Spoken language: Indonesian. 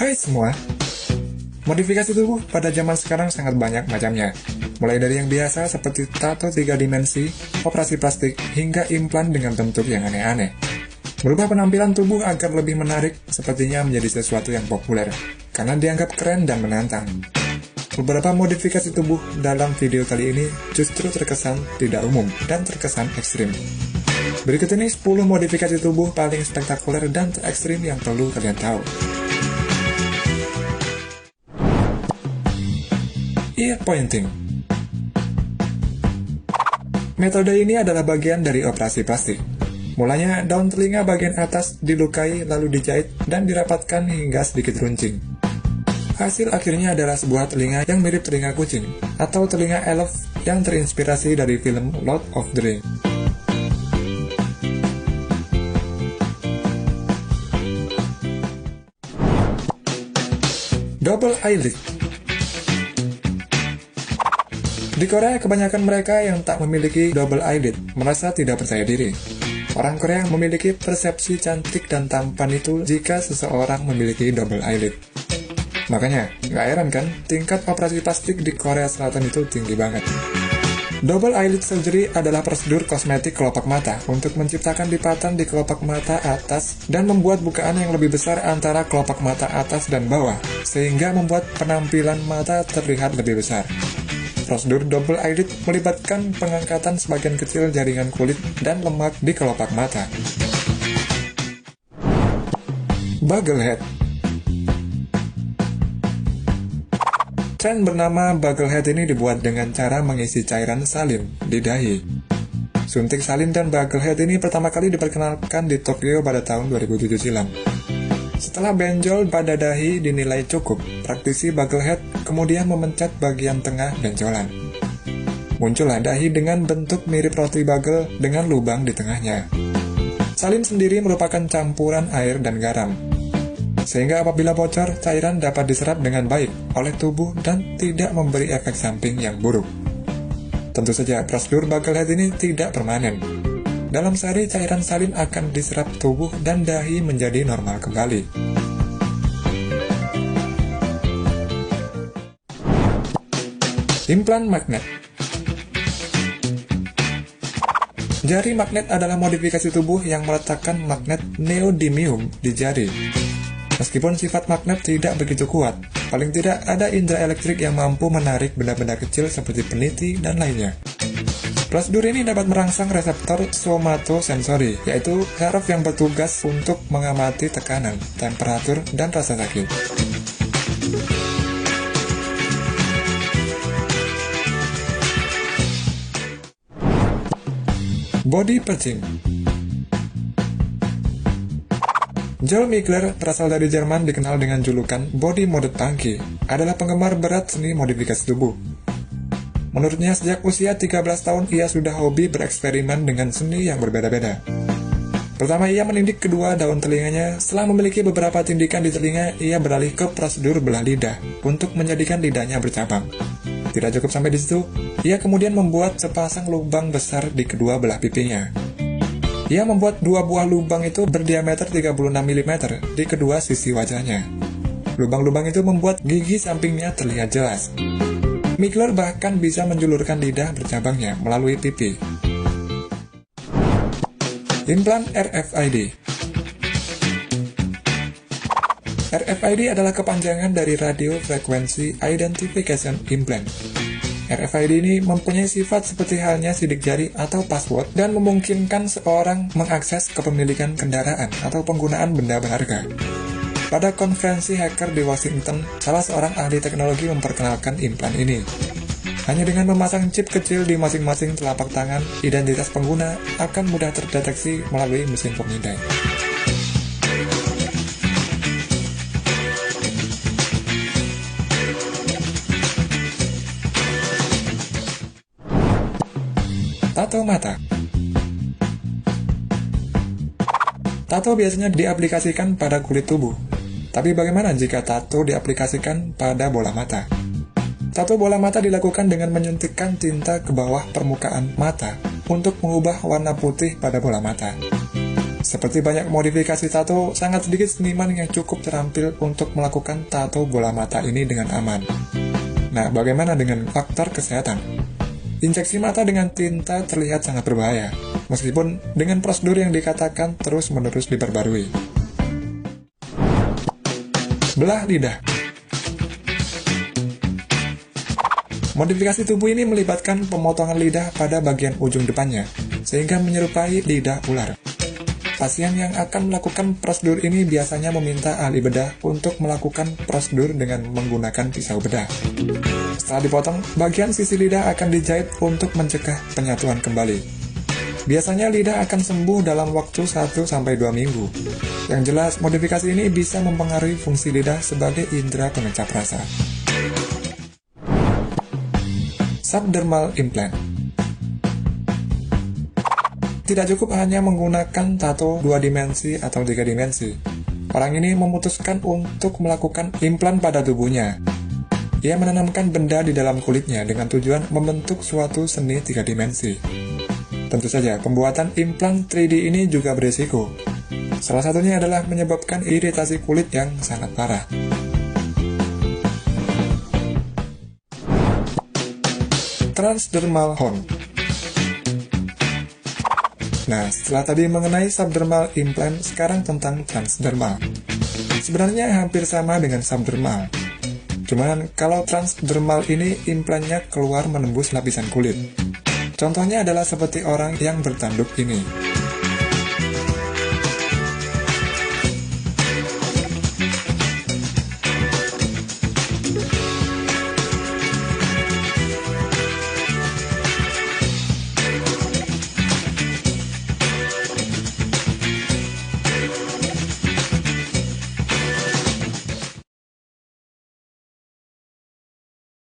Hai semua, modifikasi tubuh pada zaman sekarang sangat banyak macamnya. Mulai dari yang biasa seperti tato 3 dimensi, operasi plastik, hingga implan dengan bentuk yang aneh-aneh. Merubah penampilan tubuh agar lebih menarik sepertinya menjadi sesuatu yang populer, karena dianggap keren dan menantang. Beberapa modifikasi tubuh dalam video kali ini justru terkesan tidak umum dan terkesan ekstrim. Berikut ini 10 modifikasi tubuh paling spektakuler dan terekstrim yang perlu kalian tahu. Ear pointing. Metode ini adalah bagian dari operasi plastik. Mulanya, daun telinga bagian atas dilukai lalu dijahit dan dirapatkan hingga sedikit runcing. Hasil akhirnya adalah sebuah telinga yang mirip telinga kucing, atau telinga elf yang terinspirasi dari film Lord of the Rings. Double eyelid. Di Korea, kebanyakan mereka yang tak memiliki double eyelid merasa tidak percaya diri. Orang Korea memiliki persepsi cantik dan tampan itu jika seseorang memiliki double eyelid. Makanya, nggak heran kan, tingkat operasi plastik di Korea Selatan itu tinggi banget. Double eyelid surgery adalah prosedur kosmetik kelopak mata untuk menciptakan lipatan di kelopak mata atas dan membuat bukaan yang lebih besar antara kelopak mata atas dan bawah, sehingga membuat penampilan mata terlihat lebih besar. Prosedur double eyelid melibatkan pengangkatan sebagian kecil jaringan kulit dan lemak di kelopak mata. Bugglehead. Tren bernama Bugglehead ini dibuat dengan cara mengisi cairan salin di dahi. Suntik salin dan Bugglehead ini pertama kali diperkenalkan di Tokyo pada tahun 2007 silam. Setelah benjol pada dahi dinilai cukup, praktisi Bugglehead kemudian memencet bagian tengah benjolan. Muncullah dahi dengan bentuk mirip roti bagel dengan lubang di tengahnya. Salin sendiri merupakan campuran air dan garam, sehingga apabila bocor, cairan dapat diserap dengan baik oleh tubuh dan tidak memberi efek samping yang buruk. Tentu saja, prosedur Bugglehead ini tidak permanen. Dalam sehari, cairan salin akan diserap tubuh dan dahi menjadi normal kembali. Implan magnet. Jari magnet adalah modifikasi tubuh yang meletakkan magnet neodymium di jari. Meskipun sifat magnet tidak begitu kuat, paling tidak ada indera elektrik yang mampu menarik benda-benda kecil seperti peniti dan lainnya. Prosedur ini dapat merangsang reseptor somatosensori, yaitu saraf yang bertugas untuk mengamati tekanan, temperatur, dan rasa sakit. Body perching. Joel Migler, berasal dari Jerman, dikenal dengan julukan Body Modded Punky, adalah penggemar berat seni modifikasi tubuh. Menurutnya, sejak usia 13 tahun, ia sudah hobi bereksperimen dengan seni yang berbeda-beda. Pertama, ia menindik kedua daun telinganya. Setelah memiliki beberapa tindikan di telinga, ia beralih ke prosedur belah lidah untuk menjadikan lidahnya bercabang. Tidak cukup sampai di situ, ia kemudian membuat sepasang lubang besar di kedua belah pipinya. Ia membuat 2 buah lubang itu berdiameter 36 mm di kedua sisi wajahnya. Lubang-lubang itu membuat gigi sampingnya terlihat jelas. Migler bahkan bisa menjulurkan lidah bercabangnya melalui pipi. Implan RFID. RFID adalah kepanjangan dari Radio Frequency Identification Implant. RFID ini mempunyai sifat seperti halnya sidik jari atau password dan memungkinkan seorang mengakses kepemilikan kendaraan atau penggunaan benda berharga. Pada konferensi hacker di Washington, salah seorang ahli teknologi memperkenalkan implan ini. Hanya dengan memasang chip kecil di masing-masing telapak tangan, identitas pengguna akan mudah terdeteksi melalui mesin pemindai. Tato mata. Tato biasanya diaplikasikan pada kulit tubuh. Tapi bagaimana jika tato diaplikasikan pada bola mata? Tato bola mata dilakukan dengan menyuntikkan tinta ke bawah permukaan mata untuk mengubah warna putih pada bola mata. Seperti banyak modifikasi tato, sangat sedikit seniman yang cukup terampil untuk melakukan tato bola mata ini dengan aman. Nah, bagaimana dengan faktor kesehatan? Injeksi mata dengan tinta terlihat sangat berbahaya, meskipun dengan prosedur yang dikatakan terus-menerus diperbarui. Belah lidah. Modifikasi tubuh ini melibatkan pemotongan lidah pada bagian ujung depannya, sehingga menyerupai lidah ular. Pasien yang akan melakukan prosedur ini biasanya meminta ahli bedah untuk melakukan prosedur dengan menggunakan pisau bedah. Setelah dipotong, bagian sisi lidah akan dijahit untuk mencegah penyatuan kembali. Biasanya lidah akan sembuh dalam waktu 1-2 minggu. Yang jelas, modifikasi ini bisa mempengaruhi fungsi lidah sebagai indera pengecap rasa. Subdermal implant. Tidak cukup hanya menggunakan tato 2 dimensi atau 3 dimensi. Orang ini memutuskan untuk melakukan implan pada tubuhnya. Ia menanamkan benda di dalam kulitnya dengan tujuan membentuk suatu seni 3 dimensi. Tentu saja, pembuatan implan 3D ini juga berisiko. Salah satunya adalah menyebabkan iritasi kulit yang sangat parah. Transdermal horn. Nah, setelah tadi mengenai subdermal implant, sekarang tentang transdermal. Sebenarnya hampir sama dengan subdermal. Cuman, kalau transdermal ini implantnya keluar menembus lapisan kulit. Contohnya adalah seperti orang yang bertanduk ini.